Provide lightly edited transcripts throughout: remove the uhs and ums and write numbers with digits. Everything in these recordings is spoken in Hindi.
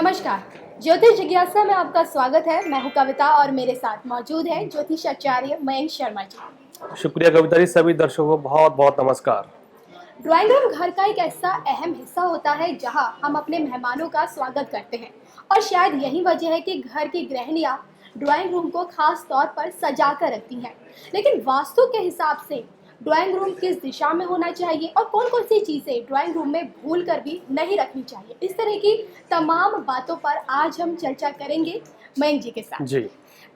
नमस्कार। ज्योतिष जिज्ञासा में आपका स्वागत है। मैं हूं कविता और मेरे साथ मौजूद है ज्योतिष आचार्य मयंक शर्मा जी। शुक्रिया कविता जी। सभी दर्शकों को बहुत बहुत नमस्कार। ड्राइंग रूम घर का एक ऐसा अहम हिस्सा होता है जहां हम अपने मेहमानों का स्वागत करते हैं और शायद यही वजह है कि घर की गृहिणियां ड्राइंग रूम को खास तौर पर सजा कर रखती हैं। लेकिन वास्तु के हिसाब से ड्राइंग रूम किस दिशा में होना चाहिए और कौन कौन सी चीज़ें ड्राइंग रूम में भूल कर भी नहीं रखनी चाहिए, इस तरह की तमाम बातों पर आज हम चर्चा करेंगे मयंक जी के साथ जी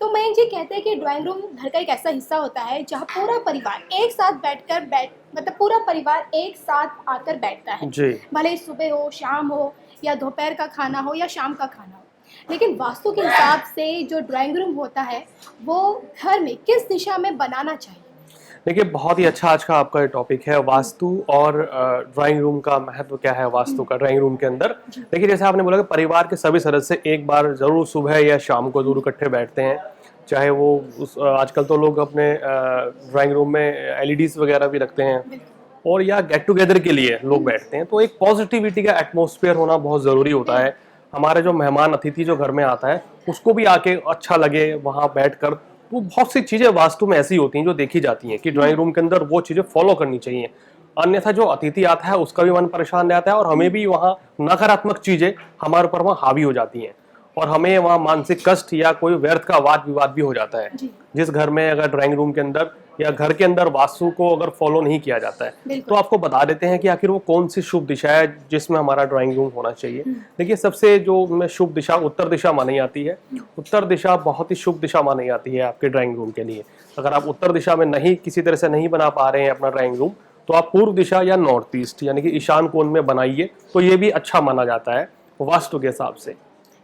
तो मयंक जी कहते हैं कि ड्राइंग रूम घर का एक ऐसा हिस्सा होता है जहाँ पूरा परिवार एक साथ मतलब पूरा परिवार एक साथ आकर बैठता है। जी भले ही सुबह हो, शाम हो, या दोपहर का खाना हो या शाम का खाना हो। लेकिन वास्तु के हिसाब से जो ड्राइंग रूम होता है वो घर में किस दिशा में बनाना चाहिए? देखिए, बहुत ही अच्छा आज का आपका टॉपिक है वास्तु और ड्राइंग रूम का महत्व क्या है वास्तु का ड्राइंग रूम के अंदर। देखिए, जैसे आपने बोला कि परिवार के सभी सदस्य एक बार जरूर सुबह या शाम को जरूर इकट्ठे बैठते हैं। चाहे वो आजकल तो लोग अपने ड्राइंग रूम में एलईडीज वगैरह भी रखते हैं और या गेट टुगेदर के लिए लोग बैठते हैं। तो एक पॉजिटिविटी का एटमॉस्फेयर होना बहुत ज़रूरी होता है। हमारे जो मेहमान अतिथि जो घर में आता है उसको भी आके अच्छा लगे वहाँ बैठकर। तो बहुत सी चीज़ें वास्तु में ऐसी होती हैं जो देखी जाती हैं कि ड्राइंग रूम के अंदर वो चीज़ें फॉलो करनी चाहिए। अन्यथा जो अतिथि आता है उसका भी मन परेशान रहता है और हमें भी वहाँ नकारात्मक चीज़ें हमारे ऊपर वहाँ हावी हो जाती हैं और हमें वहाँ मानसिक कष्ट या कोई व्यर्थ का वाद विवाद भी हो जाता है। जिस घर में अगर ड्राइंग रूम के अंदर या घर के अंदर वास्तु को अगर फॉलो नहीं किया जाता है तो आपको बता देते हैं कि आखिर वो कौन सी शुभ दिशा है जिसमें हमारा ड्राइंग रूम होना चाहिए। देखिए, सबसे जो शुभ दिशा उत्तर दिशा मानी जाती है। उत्तर दिशा बहुत ही शुभ दिशा मानी जाती है आपके ड्राइंग रूम के लिए। अगर आप उत्तर दिशा में नहीं किसी तरह से नहीं बना पा रहे हैं अपना ड्राइंग रूम तो आप पूर्व दिशा या नॉर्थ ईस्ट यानी कि ईशान कोण में बनाइए तो ये भी अच्छा माना जाता है वास्तु के हिसाब से।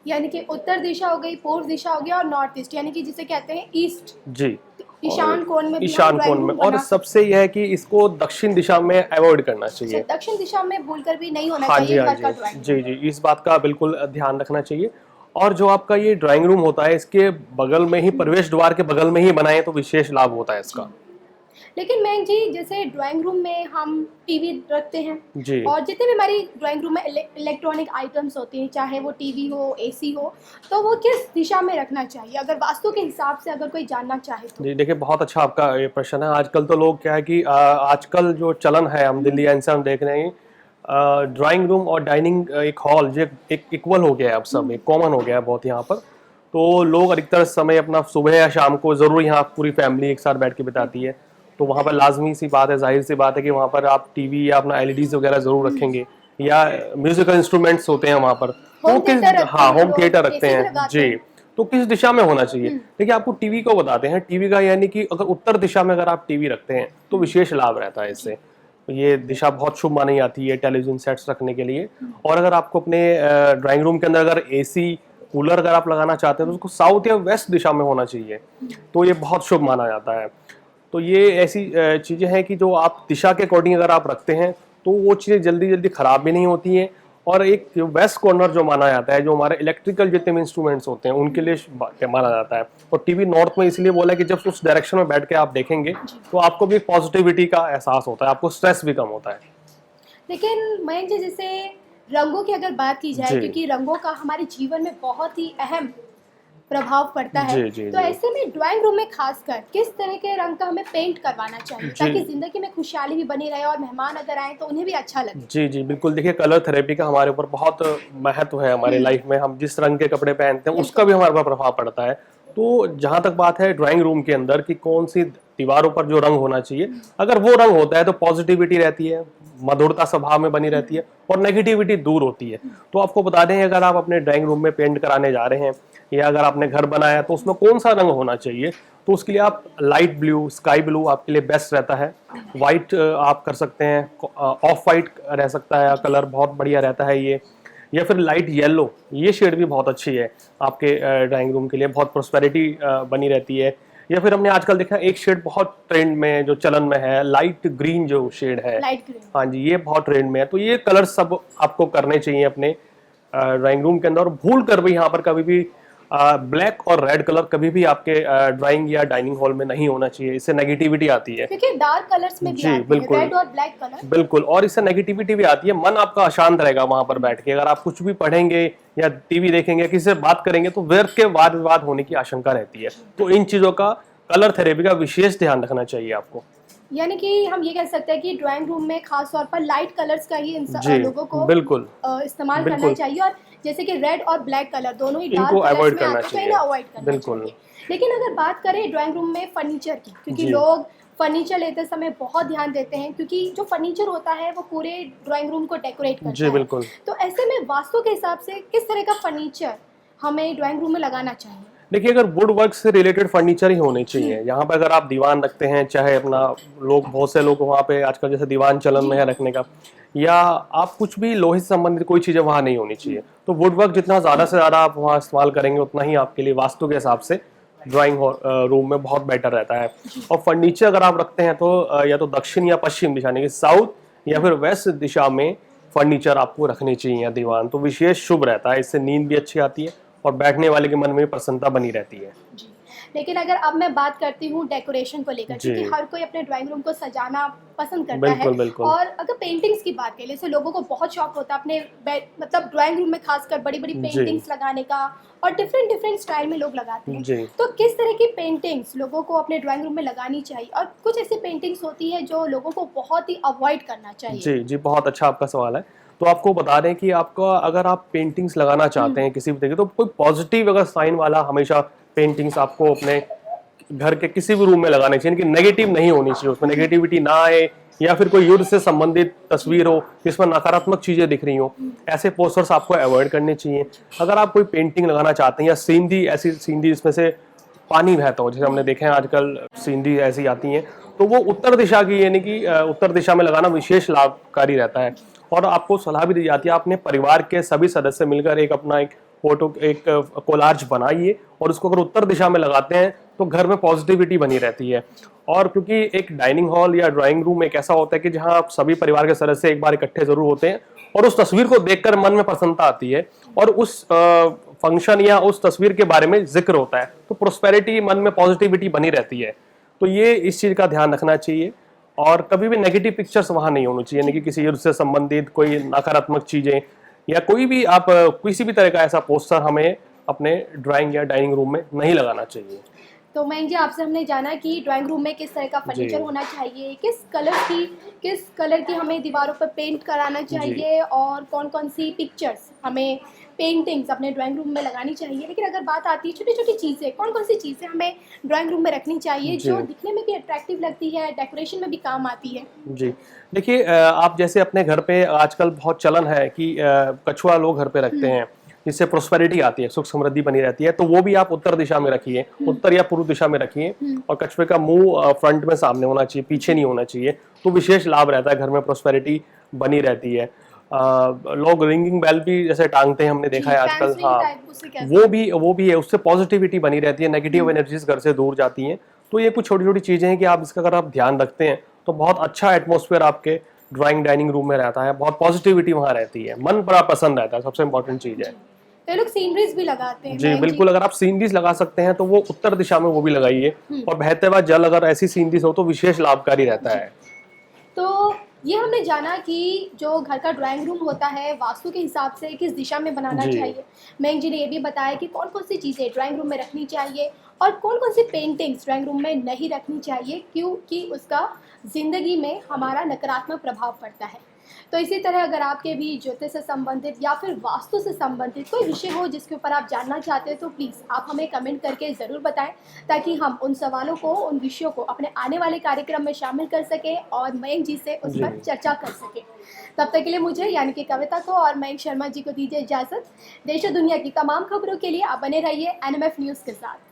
यानी कि उत्तर दिशा हो गई, पूर्व दिशा हो गया और नॉर्थ ईस्ट यानी कि जिसे कहते हैं ईस्ट। जी, ईशान कोण में, ईशान कोण में। और सबसे यह है कि इसको दक्षिण दिशा में अवॉइड करना चाहिए। दक्षिण दिशा में भूलकर भी नहीं होना हाँ चाहिए जी, हाँ घर का ड्राइंग। जी जी, इस बात का बिल्कुल ध्यान रखना चाहिए। और जो आपका ये ड्राइंग रूम होता है इसके बगल में ही प्रवेश द्वार के बगल में ही बनाए तो विशेष लाभ होता है इसका। लेकिन मयंक जी, जैसे ड्राइंग रूम में हम टीवी रखते हैं जी। और जितने भी हमारी ड्राइंग रूम में इलेक्ट्रॉनिक आइटम्स होते हैं, चाहे वो टीवी हो, एसी हो, तो वो किस दिशा में रखना चाहिए अगर वास्तु के हिसाब से अगर कोई जानना चाहे तो? जी, देखिए, बहुत अच्छा आपका ये प्रश्न है। आजकल तो लोग क्या है कि आजकल जो चलन है हम दिल्ली एनसीआर हम देख रहे हैं, ड्राइंग रूम और डाइनिंग एक हॉल जो एक इक्वल हो गया है। अब सब एक कॉमन हो गया है बहुत यहाँ पर। तो लोग अधिकतर समय अपना सुबह या शाम को ज़रूर यहाँ पूरी फैमिली एक साथ बैठ के बिताती है। तो वहाँ पर लाजमी सी बात है, जाहिर सी बात है कि वहाँ पर आप टीवी या अपना एलईडीज वगैरह ज़रूर रखेंगे या म्यूजिकल इंस्ट्रूमेंट्स होते हैं वहाँ पर। तो होम थिएटर रखते हैं जी। तो किस दिशा में होना चाहिए? देखिए, आपको टीवी को बताते हैं। टीवी का यानी कि अगर उत्तर दिशा में अगर आप टीवी रखते हैं तो विशेष लाभ रहता है इससे। ये दिशा बहुत शुभ मानी जाती है टेलीविजन सेट्स रखने के लिए। और अगर आपको अपने ड्राइंग रूम के अंदर अगर एसी कूलर अगर आप लगाना चाहते हैं तो उसको साउथ या वेस्ट दिशा में होना चाहिए। तो ये बहुत शुभ माना जाता है। तो ये ऐसी चीज़ें हैं कि जो आप दिशा के अकॉर्डिंग अगर आप रखते हैं तो वो चीज़ें जल्दी जल्दी ख़राब भी नहीं होती हैं। और एक वेस्ट कॉर्नर जो माना जाता है, जो हमारे इलेक्ट्रिकल जितने भी इंस्ट्रूमेंट्स होते हैं उनके लिए माना जाता है। और टीवी नॉर्थ में इसलिए बोला है कि जब उस डायरेक्शन में बैठ के आप देखेंगे तो आपको भी पॉजिटिविटी का एहसास होता है, आपको स्ट्रेस भी कम होता है। लेकिन मयंक जी, जैसे रंगों की अगर बात की जाए, क्योंकि रंगों का हमारे जीवन में बहुत ही अहम प्रभाव पड़ता है, तो ऐसे में ड्राइंग रूम में खासकर किस तरह के रंग का हमें पेंट करवाना चाहिए ताकि जिंदगी में खुशहाली भी बनी रहे और मेहमान अगर आए तो उन्हें भी अच्छा लगे? जी जी, बिल्कुल। देखिए, कलर थेरेपी का हमारे ऊपर बहुत महत्व है हमारे लाइफ में। हम जिस रंग के कपड़े पहनते हैं उसका भी हमारे ऊपर प्रभाव पड़ता है। तो जहाँ तक बात है ड्राइंग रूम के अंदर कि कौन सी दीवारों पर जो रंग होना चाहिए, अगर वो रंग होता है तो पॉजिटिविटी रहती है, मधुरता स्वभाव में बनी रहती है और नेगेटिविटी दूर होती है। तो आपको बता दें, अगर आप अपने ड्राइंग रूम में पेंट कराने जा रहे हैं या अगर आपने घर बनाया तो उसमें कौन सा रंग होना चाहिए, तो उसके लिए आप लाइट ब्लू, स्काई ब्लू आपके लिए बेस्ट रहता है। वाइट आप कर सकते हैं, ऑफ वाइट रह सकता है कलर, बहुत बढ़िया रहता है ये। या फिर लाइट येलो, ये शेड भी बहुत अच्छी है आपके ड्राइंग रूम के लिए, बहुत प्रोस्पेरिटी बनी रहती है। या फिर हमने आजकल देखा एक शेड बहुत ट्रेंड में जो चलन में है, लाइट ग्रीन जो शेड है, हाँ जी, ये बहुत ट्रेंड में है। तो ये कलर सब आपको करने चाहिए अपने ड्राइंग रूम के अंदर। भूल कर भी यहाँ पर कभी भी ब्लैक और रेड कलर कभी भी आपके ड्राइंग या डाइनिंग हॉल में नहीं होना चाहिए, इससे नेगेटिविटी आती है। क्योंकि डार्क कलर्स में भी जी, आते हैं बिल्कुल। रेड और ब्लैक कलर। बिल्कुल, और इससे नेगेटिविटी भी आती है, मन आपका अशांत रहेगा वहां पर बैठ के। अगर आप कुछ भी पढ़ेंगे या टीवी देखेंगे, किसी से बात करेंगे तो व्यर्थ के वाद विवाद होने की आशंका रहती है। तो इन चीजों का कलर थेरेपी का विशेष ध्यान रखना चाहिए आपको। यानी कि हम ये कह सकते हैं कि ड्राइंग रूम में खास तौर पर लाइट कलर्स का ही जी, लोगों को बिल्कुल, इस्तेमाल करना बिल्कुल। चाहिए, और जैसे कि रेड और ब्लैक कलर दोनों ही डार्क इनको कलर्स अवॉइड में करना आते हैं, तो चाहिए। इन्हें अवॉइड करना बिल्कुल। चाहिए। लेकिन अगर बात करें ड्राइंग रूम में फर्नीचर की, क्योंकि जी। लोग फर्नीचर लेते समय बहुत ध्यान देते हैं, क्योंकि जो फर्नीचर होता है वो पूरे ड्राइंग रूम को डेकोरेट करता जी, है। बिल्कुल। तो ऐसे में वास्तु के हिसाब से किस तरह का फर्नीचर हमें ड्राइंग रूम में लगाना चाहिए? देखिए, अगर वुड वर्क से रिलेटेड फर्नीचर ही होने चाहिए। यहाँ पे अगर आप दीवान रखते हैं, चाहे अपना लोग, बहुत से लोग वहाँ पे आजकल जैसे दीवान चलन में है रखने का, या आप कुछ भी लोहे से संबंधित कोई चीज़ें वहाँ नहीं होनी चाहिए। तो वुड वर्क जितना ज़्यादा से ज़्यादा आप वहाँ इस्तेमाल करेंगे उतना ही आपके लिए वास्तु के हिसाब से ड्राइंग रूम में बहुत बेटर रहता है। और फर्नीचर अगर आप रखते हैं तो या तो दक्षिण या पश्चिम दिशा, यानी कि साउथ या फिर वेस्ट दिशा में फर्नीचर आपको रखने चाहिए, या दीवान, तो विशेष शुभ रहता है। इससे नींद भी अच्छी आती है और बैठने वाले के मन में प्रसन्नता बनी रहती है। जी। लेकिन अगर अब मैं बात करती हूँ डेकोरेशन को लेकर, जी। क्योंकि हर कोई अपने ड्राइंग रूम को सजाना पसंद करता बिल्कुल, है। बिल्कुल। और अगर पेंटिंग्स की बात करें, जैसे लोगों को बहुत शौक होता है अपने मतलब ड्राइंग रूम में खासकर बड़ी बड़ी जी। पेंटिंग्स लगाने का, और डिफरेंट डिफरेंट स्टाइल में लोग लगाते हैं। जी। तो किस तरह की पेंटिंग्स लोगों को अपने ड्राइंग रूम में लगानी चाहिए, और कुछ ऐसी पेंटिंग्स होती है जो लोगों को बहुत ही अवॉइड करना चाहिए? जी, जी, बहुत अच्छा आपका सवाल है। तो आपको बता दें कि आपका अगर आप पेंटिंग्स लगाना चाहते हैं किसी भी तरीके, तो कोई पॉजिटिव अगर साइन वाला हमेशा पेंटिंग्स आपको अपने घर के किसी भी रूम में लगाने चाहिए, कि नेगेटिव नहीं होनी चाहिए, उसमें नेगेटिविटी ना आए, या फिर कोई युद्ध से संबंधित तस्वीर हो जिसमें नकारात्मक चीजें दिख रही हो, ऐसे पोस्टर्स आपको अवॉइड करने चाहिए। अगर आप कोई पेंटिंग लगाना चाहते हैं या सीनरी, ऐसी सीनरी जिसमें से पानी बहता हो, जैसे हमने देखे हैं आजकल सीनरी ऐसी आती हैं, तो वो उत्तर दिशा की, यानी कि उत्तर दिशा में लगाना विशेष लाभकारी रहता है। और आपको सलाह भी दी जाती है, अपने परिवार के सभी सदस्य मिलकर एक अपना एक फोटो, एक कोलाज बनाइए, और उसको अगर उत्तर दिशा में लगाते हैं तो घर में पॉजिटिविटी बनी रहती है। और क्योंकि एक डाइनिंग हॉल या ड्राइंग रूम एक ऐसा होता है कि जहां आप सभी परिवार के सदस्य एक बार इकट्ठे जरूर होते हैं, और उस तस्वीर को देखकर मन में प्रसन्नता आती है, और उस फंक्शन या उस तस्वीर के बारे में जिक्र होता है, तो प्रोस्पेरिटी, मन में पॉजिटिविटी बनी रहती है। तो ये इस चीज का ध्यान रखना चाहिए, और कभी भी नेगेटिव पिक्चर्स वहां नहीं होनी चाहिए, यानी कि किसी युद्ध से संबंधित कोई नकारात्मक चीजें, या कोई भी आप किसी भी तरह का ऐसा पोस्टर हमें अपने ड्राइंग या डाइनिंग रूम में नहीं लगाना चाहिए। तो मयंक जी, आपसे हमने जाना कि ड्राइंग रूम में किस तरह का फर्नीचर जी। होना चाहिए, किस कलर की हमें दीवारों पर पेंट कराना चाहिए, और कौन कौन सी पिक्चर्स हमें, पेंटिंग्स अपने ड्राइंग रूम में लगानी चाहिए। लेकिन अगर बात आती है छोटी छोटी चीज़ें, कौन कौन सी चीज़ें हमें ड्राइंग रूम में रखनी चाहिए जी। जो दिखने में भी अट्रैक्टिव लगती है, डेकोरेशन में भी काम आती है? जी, देखिए, आप जैसे अपने घर पे आजकल बहुत चलन है कि कछुआ लोग घर पे रखते हैं, जिससे प्रोस्पेरिटी आती है, सुख समृद्धि बनी रहती है। तो वो भी आप उत्तर दिशा में रखिए, उत्तर या पूर्व दिशा में रखिए, और कछुए का मुंह फ्रंट में सामने होना चाहिए, पीछे नहीं होना चाहिए। तो विशेष लाभ रहता है, घर में प्रोस्पेरिटी बनी रहती है। लोग रिंगिंग बेल भी जैसे टांगते हैं, हमने देखा है आजकल। फैंसिंग हाँ, टाइप उसे कह वो भी है, उससे पॉजिटिविटी बनी रहती है, नेगेटिव एनर्जीज घर से दूर जाती हैं। तो ये कुछ छोटी छोटी चीजें हैं कि आप इसका अगर आप ध्यान रखते हैं तो बहुत अच्छा एटमॉस्फेयर आपके ड्राइंग डाइनिंग रूम में रहता है, बहुत पॉजिटिविटी वहाँ रहती है, मन बड़ा पसंद रहता है, सबसे इंपॉर्टेंट चीज है। तो ये लोग सीनरीज भी लगाते हैं जी, मयंक बिल्कुल, अगर आप सीनरीज लगा सकते हैं तो वो उत्तर दिशा में वो भी लगाइए, और बहते हुए जल अगर ऐसी सीनरीज हो तो विशेष लाभकारी रहता है। तो ये हमने जाना कि जो घर का ड्राइंग रूम होता है वास्तु के हिसाब से किस दिशा में बनाना जी। चाहिए। मयंक जी ने ये भी बताया कि कौन कौन सी चीज़ें ड्राइंग रूम में रखनी चाहिए, और कौन कौन सी पेंटिंग्स ड्राइंग रूम में नहीं रखनी चाहिए, क्योंकि उसका ज़िंदगी में हमारा नकारात्मक प्रभाव पड़ता है। तो इसी तरह अगर आपके भी ज्योतिष से संबंधित या फिर वास्तु से संबंधित कोई विषय हो जिसके ऊपर आप जानना चाहते हैं, तो प्लीज़ आप हमें कमेंट करके ज़रूर बताएं, ताकि हम उन सवालों को, उन विषयों को अपने आने वाले कार्यक्रम में शामिल कर सकें और मयंक जी से उस पर जी। चर्चा कर सकें। तब तक के लिए मुझे, यानी कि कविता को और मयंक शर्मा जी को दीजिए इजाज़त। देश और दुनिया की तमाम खबरों के लिए आप बने रहिए NMF न्यूज़ के साथ।